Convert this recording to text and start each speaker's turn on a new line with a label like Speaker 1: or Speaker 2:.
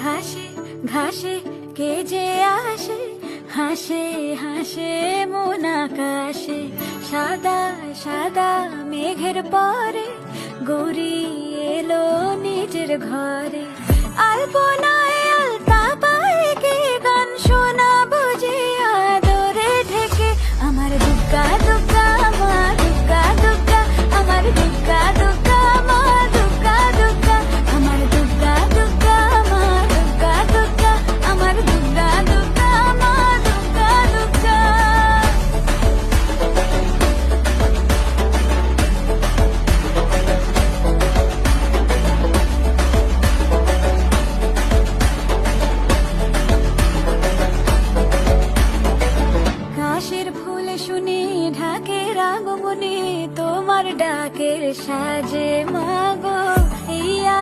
Speaker 1: ঘাসে ঘাসে কে যে আসে, হাসে হাসে মন আকাশে। সাদা সাদা মেঘের পরে গড়ি এলো নিজের ঘরে। আলপনা